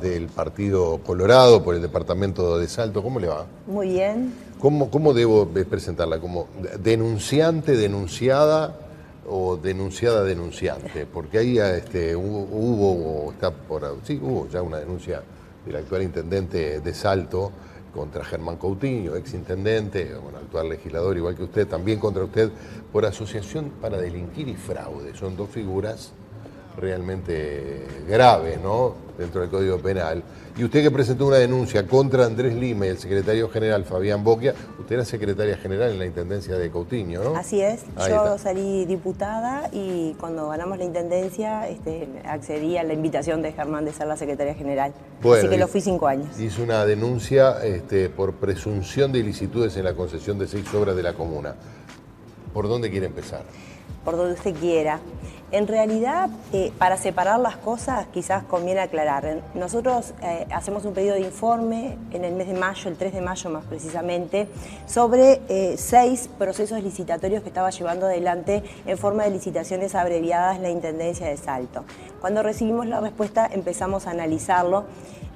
Del Partido Colorado por el departamento de Salto. ¿Cómo le va? Muy bien. ¿Cómo debo presentarla? ¿Como denunciante, denunciada o denunciada, denunciante? Porque ahí hubo ya una denuncia del actual intendente de Salto contra Germán Coutinho, ex intendente, actual legislador, igual que usted, también contra usted, por asociación para delinquir y fraude. Son dos figuras realmente graves, ¿no?, dentro del Código Penal. Y usted, que presentó una denuncia contra Andrés Lima y el secretario general Fabián Bocchia, usted era secretaria general en la intendencia de Coutinho, ¿no? Así es, Ahí yo está. salí diputada y cuando ganamos la intendencia accedí a la invitación de Germán de ser la secretaria general. Bueno, así que lo fui 5 años. Hizo una denuncia por presunción de ilicitudes en la concesión de 6 obras de la comuna. ¿Por dónde quiere empezar? Por donde usted quiera. En realidad, para separar las cosas, quizás conviene aclarar. Nosotros hacemos un pedido de informe en el mes de mayo, el 3 de mayo más precisamente, sobre 6 procesos licitatorios que estaba llevando adelante en forma de licitaciones abreviadas la Intendencia de Salto. Cuando recibimos la respuesta empezamos a analizarlo.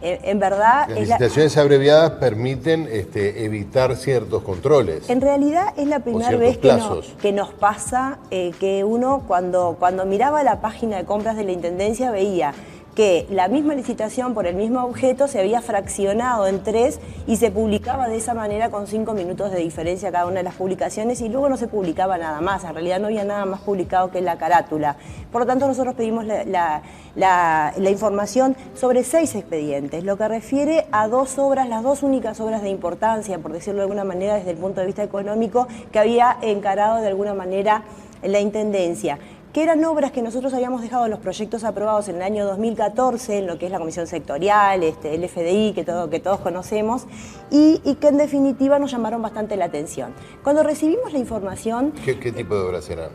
En verdad... Las licitaciones abreviadas permiten evitar ciertos controles. En realidad es la primera vez que nos pasa que uno cuando miraba la página de compras de la Intendencia veía que la misma licitación por el mismo objeto se había fraccionado en 3 y se publicaba de esa manera con 5 minutos de diferencia cada una de las publicaciones y luego no se publicaba nada más. En realidad no había nada más publicado que la carátula. Por lo tanto, nosotros pedimos la información sobre 6 expedientes, lo que refiere a 2 obras, las 2 únicas obras de importancia, por decirlo de alguna manera, desde el punto de vista económico, que había encarado de alguna manera la Intendencia, que eran obras que nosotros habíamos dejado los proyectos aprobados en el año 2014, en lo que es la Comisión Sectorial, el FDI, que todos conocemos, y que en definitiva nos llamaron bastante la atención. Cuando recibimos la información... ¿Qué tipo de obras eran?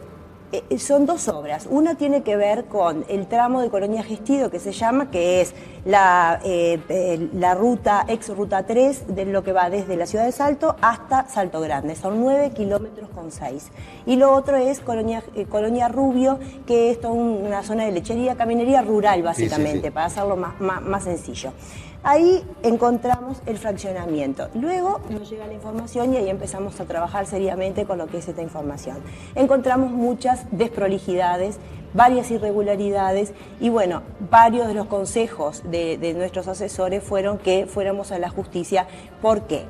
Son 2 obras. Una tiene que ver con el tramo de Colonia Gestido, que se llama, que es la ex ruta 3, de lo que va desde la ciudad de Salto hasta Salto Grande. Son 9 kilómetros con 6. Y lo otro es Colonia Rubio, que es toda una zona de lechería, caminería rural, básicamente, sí. Para hacerlo más sencillo. Ahí encontramos el fraccionamiento. Luego nos llega la información y ahí empezamos a trabajar seriamente con lo que es esta información. Encontramos muchas desprolijidades, varias irregularidades y bueno, varios de los consejos de nuestros asesores fueron que fuéramos a la justicia. ¿Por qué?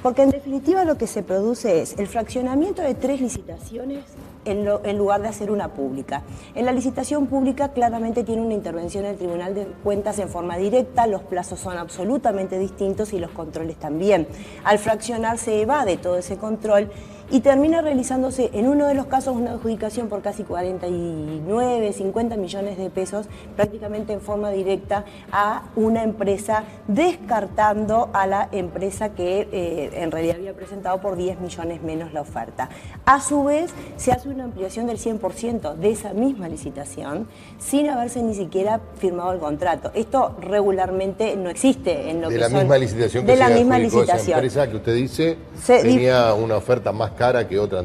Porque en definitiva lo que se produce es el fraccionamiento de 3 licitaciones en lugar de hacer una pública. En la licitación pública claramente tiene una intervención el Tribunal de Cuentas en forma directa, los plazos son absolutamente distintos y los controles también. Al fraccionar se evade todo ese control y termina realizándose en uno de los casos una adjudicación por casi 49, 50 millones de pesos, prácticamente en forma directa a una empresa, descartando a la empresa que en realidad había presentado por 10 millones menos la oferta. A su vez, se hace una ampliación del 100% de esa misma licitación sin haberse ni siquiera firmado el contrato. Esto regularmente no existe en lo que son... De la misma licitación que se adjudicó esa empresa que usted dice tenía una oferta más cara que otra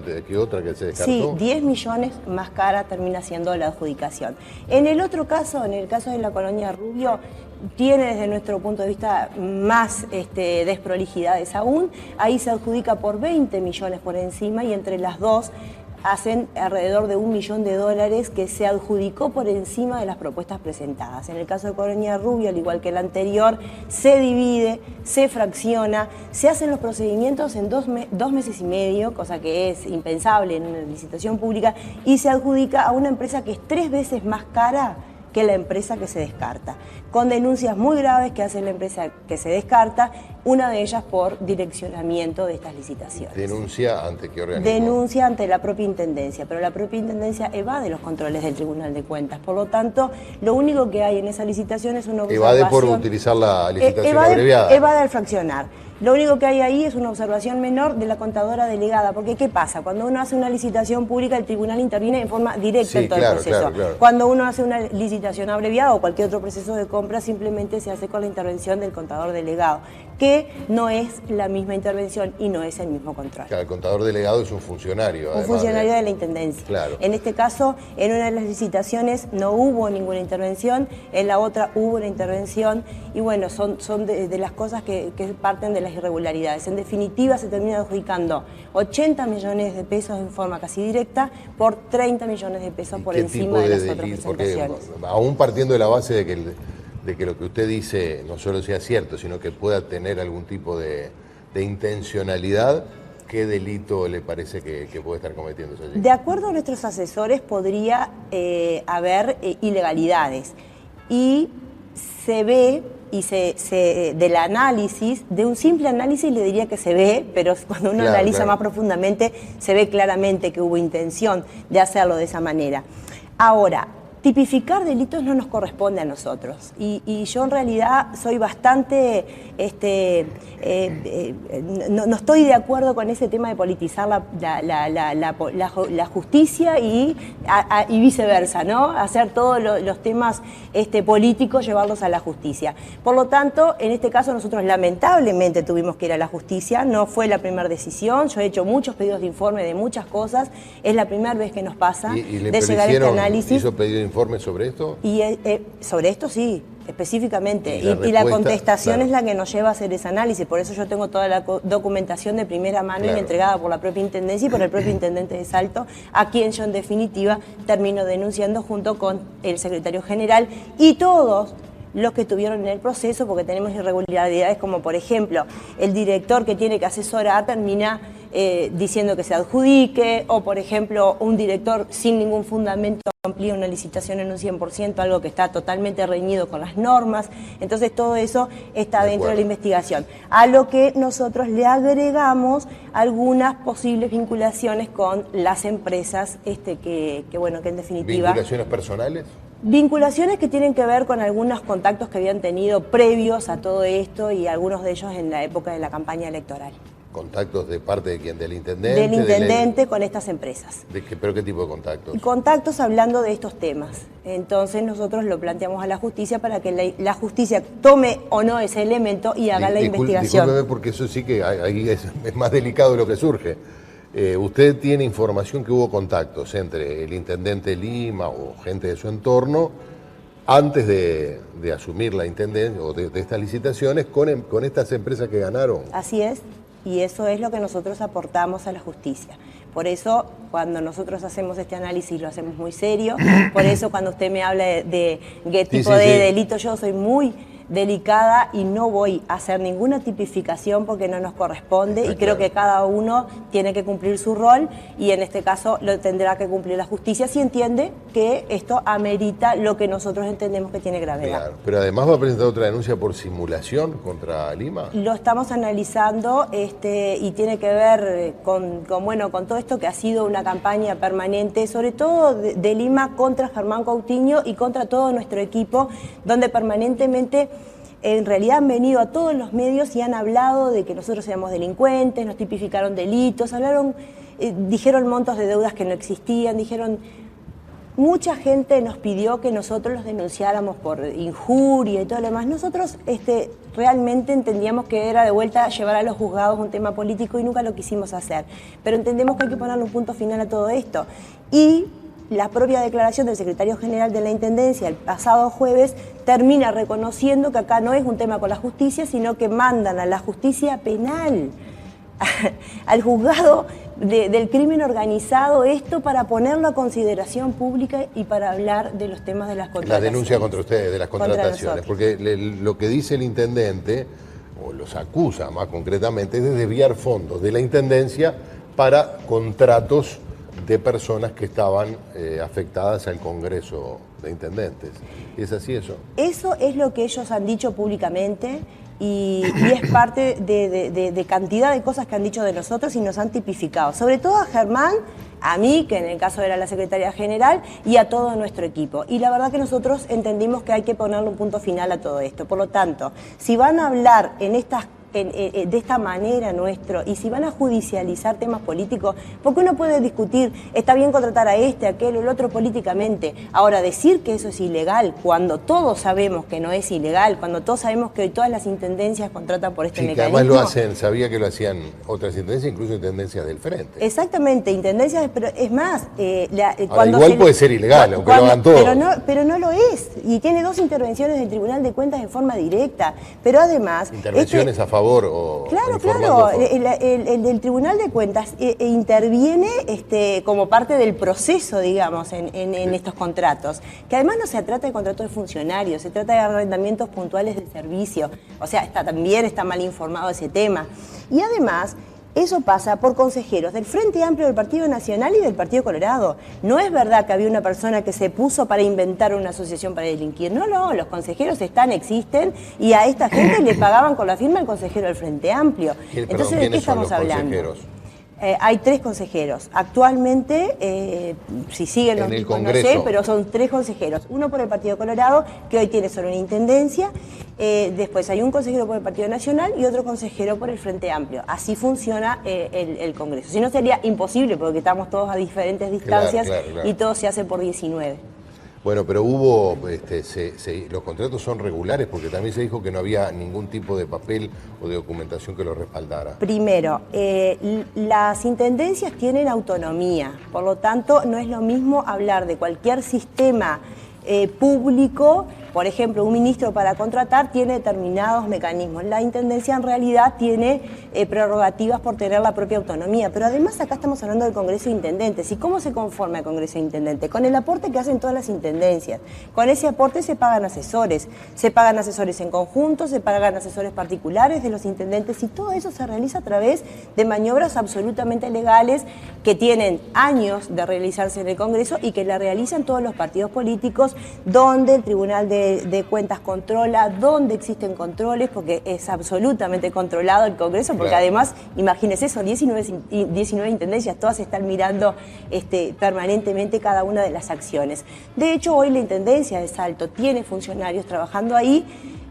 que se descartó. Sí, 10 millones más cara termina siendo la adjudicación. En el otro caso, en el caso de la Colonia Rubio, tiene desde nuestro punto de vista más desprolijidades aún. Ahí se adjudica por 20 millones por encima y entre las dos hacen alrededor de $1 millón que se adjudicó por encima de las propuestas presentadas. En el caso de Colonia Rubio, al igual que el anterior, se divide, se fracciona, se hacen los procedimientos en 2 meses y medio, cosa que es impensable en una licitación pública, y se adjudica a una empresa que es 3 veces más cara que la empresa que se descarta, con denuncias muy graves que hace la empresa que se descarta, una de ellas por direccionamiento de estas licitaciones. ¿Denuncia ante qué organismo? Denuncia ante la propia Intendencia, pero la propia Intendencia evade los controles del Tribunal de Cuentas. Por lo tanto, lo único que hay en esa licitación es una observación... Evade por utilizar la licitación abreviada. Evade al fraccionar. Lo único que hay ahí es una observación menor de la contadora delegada, porque ¿qué pasa? Cuando uno hace una licitación pública, el tribunal interviene en forma directa en todo el proceso. Claro. Cuando uno hace una licitación abreviada o cualquier otro proceso de compra, simplemente se hace con la intervención del contador delegado. que no es la misma intervención y no es el mismo control. Claro, el contador delegado es un funcionario. Un funcionario de la Intendencia. Claro. En este caso, en una de las licitaciones no hubo ninguna intervención, en la otra hubo una intervención y bueno, son de las cosas que parten de las irregularidades. En definitiva, se termina adjudicando 80 millones de pesos en forma casi directa por 30 millones de pesos por encima de las otras presentaciones. Porque aún partiendo de la base de que lo que usted dice no solo sea cierto, sino que pueda tener algún tipo de intencionalidad, ¿qué delito le parece que puede estar cometiendo allí? De acuerdo a nuestros asesores podría haber ilegalidades y se ve y del análisis, de un simple análisis le diría que se ve, pero cuando uno analiza más profundamente se ve claramente que hubo intención de hacerlo de esa manera. Ahora, tipificar delitos no nos corresponde a nosotros y yo en realidad soy bastante, no estoy de acuerdo con ese tema de politizar la justicia y viceversa, ¿no? Hacer todos los temas políticos, llevarlos a la justicia. Por lo tanto, en este caso nosotros lamentablemente tuvimos que ir a la justicia, no fue la primera decisión, yo he hecho muchos pedidos de informe de muchas cosas, es la primera vez que nos pasa de llegar a este análisis. ¿Hizo pedido de informe sobre esto? Y sobre esto sí, específicamente. Y la contestación es la que nos lleva a hacer ese análisis. Por eso yo tengo toda la documentación de primera mano y entregada por la propia Intendencia y por el propio Intendente de Salto, a quien yo en definitiva termino denunciando junto con el Secretario General y todos los que estuvieron en el proceso, porque tenemos irregularidades como por ejemplo el director que tiene que asesorar termina diciendo que se adjudique, o por ejemplo un director sin ningún fundamento amplía una licitación en un 100%, algo que está totalmente reñido con las normas. Entonces todo eso está dentro de la investigación, a lo que nosotros le agregamos algunas posibles vinculaciones con las empresas que bueno, que en definitiva... ¿Vinculaciones personales? Vinculaciones que tienen que ver con algunos contactos que habían tenido previos a todo esto y algunos de ellos en la época de la campaña electoral. ¿Contactos de parte de quién? ¿Del intendente? Del intendente con estas empresas. ¿Pero qué tipo de contactos? Contactos hablando de estos temas. Entonces nosotros lo planteamos a la justicia para que la justicia tome o no ese elemento y haga la investigación. Discúlpeme porque eso sí que ahí es más delicado de lo que surge. Usted tiene información que hubo contactos entre el intendente de Lima o gente de su entorno antes de asumir la intendencia o de estas licitaciones con estas empresas que ganaron. Así es. Y eso es lo que nosotros aportamos a la justicia. Por eso, cuando nosotros hacemos este análisis, lo hacemos muy serio. Por eso, cuando usted me habla de qué tipo de delito, yo soy muy delicada y no voy a hacer ninguna tipificación porque no nos corresponde y creo que cada uno tiene que cumplir su rol y en este caso lo tendrá que cumplir la justicia si entiende que esto amerita lo que nosotros entendemos que tiene gravedad. Claro, pero además va a presentar otra denuncia por simulación contra Lima. Lo estamos analizando y tiene que ver con todo esto que ha sido una campaña permanente, sobre todo de Lima contra Germán Coutinho y contra todo nuestro equipo, donde permanentemente en realidad han venido a todos los medios y han hablado de que nosotros éramos delincuentes, nos tipificaron delitos, dijeron montos de deudas que no existían, mucha gente nos pidió que nosotros los denunciáramos por injuria y todo lo demás. Nosotros realmente entendíamos que era de vuelta llevar a los juzgados un tema político y nunca lo quisimos hacer, pero entendemos que hay que ponerle un punto final a todo esto. Y la propia declaración del secretario general de la Intendencia el pasado jueves termina reconociendo que acá no es un tema con la justicia, sino que mandan a la justicia penal, al juzgado del crimen organizado, esto para ponerlo a consideración pública y para hablar de los temas de las contrataciones. La denuncia contra ustedes, de las contrataciones, porque lo que dice el intendente, o los acusa más concretamente, es de desviar fondos de la Intendencia para contratos de personas que estaban afectadas al Congreso de Intendentes. ¿Es así eso? Eso es lo que ellos han dicho públicamente y es parte de cantidad de cosas que han dicho de nosotros y nos han tipificado. Sobre todo a Germán, a mí, que en el caso era la secretaria general, y a todo nuestro equipo. Y la verdad que nosotros entendimos que hay que ponerle un punto final a todo esto. Por lo tanto, si van a hablar en estas de esta manera nuestro, y si van a judicializar temas políticos, porque uno puede discutir, está bien contratar a este, a aquel o el otro políticamente. Ahora, decir que eso es ilegal, cuando todos sabemos que no es ilegal, cuando todos sabemos que hoy todas las intendencias contratan por este mecanismo. Que además lo hacen, sabía que lo hacían otras intendencias, incluso intendencias del frente. Exactamente, intendencias, pero es más, cuando igual puede ser ilegal, aunque lo hagan todos. Pero no lo es, y tiene 2 intervenciones del Tribunal de Cuentas en forma directa, pero además... Intervenciones a favor o... Claro, el del Tribunal de Cuentas interviene como parte del proceso, digamos, en estos contratos, que además no se trata de contratos de funcionarios, se trata de arrendamientos puntuales de servicio, o sea, también está mal informado ese tema. Y además... eso pasa por consejeros del Frente Amplio del Partido Nacional y del Partido Colorado. No es verdad que había una persona que se puso para inventar una asociación para delinquir. No, los consejeros existen y a esta gente le pagaban con la firma el consejero del Frente Amplio. Entonces, ¿de qué estamos hablando? Hay 3 consejeros. Actualmente, si siguen los mismos, no sé, pero son 3 consejeros. Uno por el Partido Colorado, que hoy tiene solo una intendencia. Después hay un consejero por el Partido Nacional y otro consejero por el Frente Amplio. Así funciona el Congreso. Si no, sería imposible, porque estamos todos a diferentes distancias, claro. Y todo se hace por 19. Bueno, pero hubo, los contratos son regulares, porque también se dijo que no había ningún tipo de papel o de documentación que lo respaldara. Primero, las intendencias tienen autonomía, por lo tanto no es lo mismo hablar de cualquier sistema público. Por ejemplo, un ministro para contratar tiene determinados mecanismos. La intendencia en realidad tiene prerrogativas por tener la propia autonomía. Pero además acá estamos hablando del Congreso de Intendentes. ¿Y cómo se conforma el Congreso de Intendentes? Con el aporte que hacen todas las intendencias. Con ese aporte se pagan asesores. Se pagan asesores en conjunto, se pagan asesores particulares de los intendentes, y todo eso se realiza a través de maniobras absolutamente legales que tienen años de realizarse en el Congreso y que la realizan todos los partidos políticos, donde el Tribunal de Cuentas controla, donde existen controles, porque es absolutamente controlado el Congreso, porque claro, además, imagínense, son 19 intendencias, todas están mirando permanentemente cada una de las acciones. De hecho, hoy la Intendencia de Salto tiene funcionarios trabajando ahí,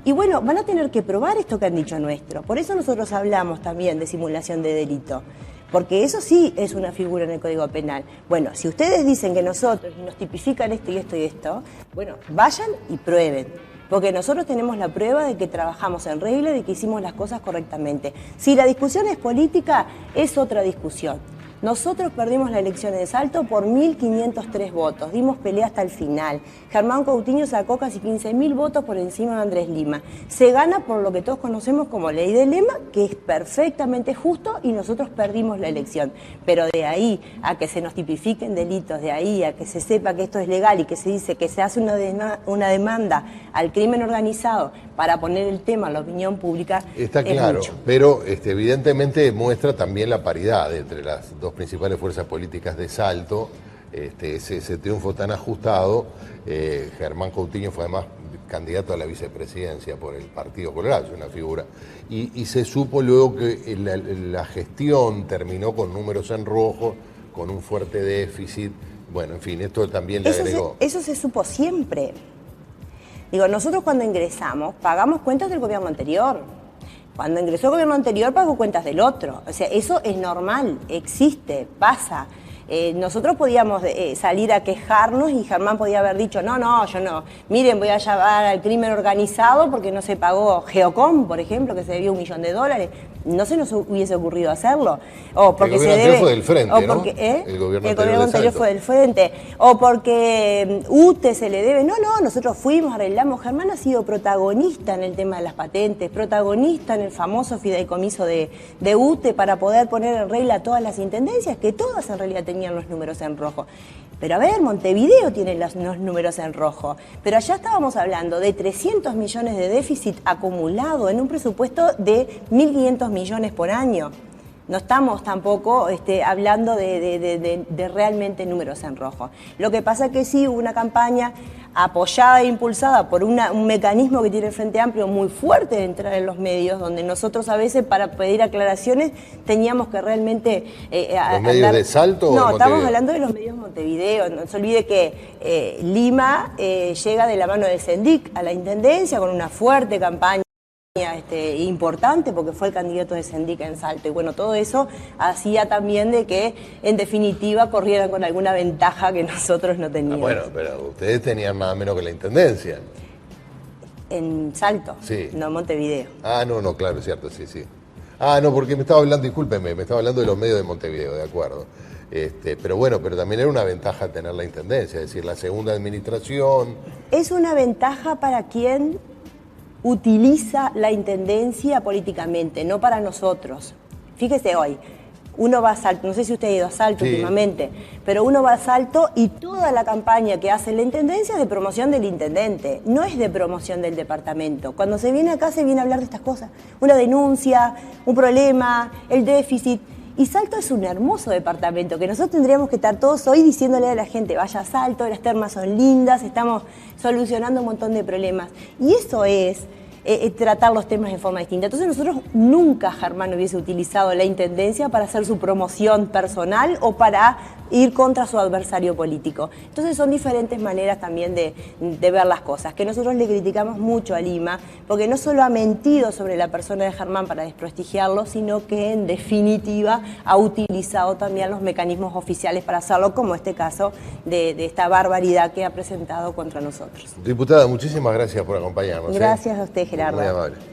y bueno, van a tener que probar esto que han dicho nuestro. Por eso nosotros hablamos también de simulación de delito, porque eso sí es una figura en el Código Penal. Bueno, si ustedes dicen que nosotros nos tipifican esto y esto y esto, bueno, vayan y prueben, porque nosotros tenemos la prueba de que trabajamos en regla y de que hicimos las cosas correctamente. Si la discusión es política, es otra discusión. Nosotros perdimos la elección de Salto por 1.503 votos, dimos pelea hasta el final. Germán Coutinho sacó casi 15.000 votos por encima de Andrés Lima. Se gana por lo que todos conocemos como ley de Lema, que es perfectamente justo, y nosotros perdimos la elección. Pero de ahí a que se nos tipifiquen delitos, de ahí a que se sepa que esto es legal y que se dice que se hace una demanda al crimen organizado para poner el tema a la opinión pública, está claro, mucho. Pero evidentemente muestra también la paridad entre las dos principales fuerzas políticas de Salto, ese triunfo tan ajustado. Germán Coutinho fue además candidato a la vicepresidencia por el Partido Colorado, es una figura, y se supo luego que la gestión terminó con números en rojo, con un fuerte déficit. Bueno, en fin, esto también le agregó. Eso se supo siempre. Digo, nosotros cuando ingresamos pagamos cuentas del gobierno anterior. Cuando ingresó el gobierno anterior pagó cuentas del otro. O sea, eso es normal, existe, pasa. Nosotros podíamos salir a quejarnos y Germán podía haber dicho, no, yo no. Miren, voy a llamar al crimen organizado porque no se pagó Geocom, por ejemplo, que se debió $1 millón. No se nos hubiese ocurrido hacerlo. O porque el gobierno anterior fue del Frente, ¿no? Porque, el gobierno anterior fue del Frente. O porque UTE se le debe. No, nosotros fuimos, arreglamos. Germán ha sido protagonista en el tema de las patentes, protagonista en el famoso fideicomiso de UTE para poder poner en regla todas las intendencias, que todas en realidad tenían los números en rojo. Pero a ver, Montevideo tiene los números en rojo. Pero allá estábamos hablando de 300 millones de déficit acumulado en un presupuesto de 1.500 millones por año. No estamos tampoco hablando de realmente números en rojo. Lo que pasa es que sí hubo una campaña apoyada e impulsada por un mecanismo que tiene el Frente Amplio muy fuerte de entrar en los medios, donde nosotros a veces para pedir aclaraciones teníamos que realmente... ¿Los medios de Salto o no, estamos hablando de los medios de Montevideo. No se olvide que Lima llega de la mano de Sendic a la Intendencia con una fuerte campaña importante porque fue el candidato de Sendica en Salto y bueno, todo eso hacía también de que en definitiva corrieran con alguna ventaja que nosotros no teníamos. Bueno, pero ustedes tenían más o menos que la intendencia. En Salto, sí. No en Montevideo. No, claro, es cierto, sí. No, porque me estaba hablando, discúlpeme, me estaba hablando de los medios de Montevideo, de acuerdo. Pero bueno, pero también era una ventaja tener la intendencia, es decir, la segunda administración. Es una ventaja para quien utiliza la intendencia políticamente, no para nosotros. Fíjese hoy, uno va a Salto, no sé si usted ha ido a Salto últimamente, pero uno va a Salto y toda la campaña que hace la intendencia es de promoción del intendente, no es de promoción del departamento. Cuando se viene acá se viene a hablar de estas cosas, una denuncia, un problema, el déficit. Y Salto es un hermoso departamento, que nosotros tendríamos que estar todos hoy diciéndole a la gente, vaya a Salto, las termas son lindas, estamos solucionando un montón de problemas. Y eso es tratar los temas de forma distinta. Entonces nosotros nunca Germán hubiese utilizado la intendencia para hacer su promoción personal o para ir contra su adversario político. Entonces son diferentes maneras también de ver las cosas, que nosotros le criticamos mucho a Lima, porque no solo ha mentido sobre la persona de Germán para desprestigiarlo, sino que en definitiva ha utilizado también los mecanismos oficiales para hacerlo, como este caso de esta barbaridad que ha presentado contra nosotros. Diputada, muchísimas gracias por acompañarnos. Gracias a usted, Gerardo. Muy amable.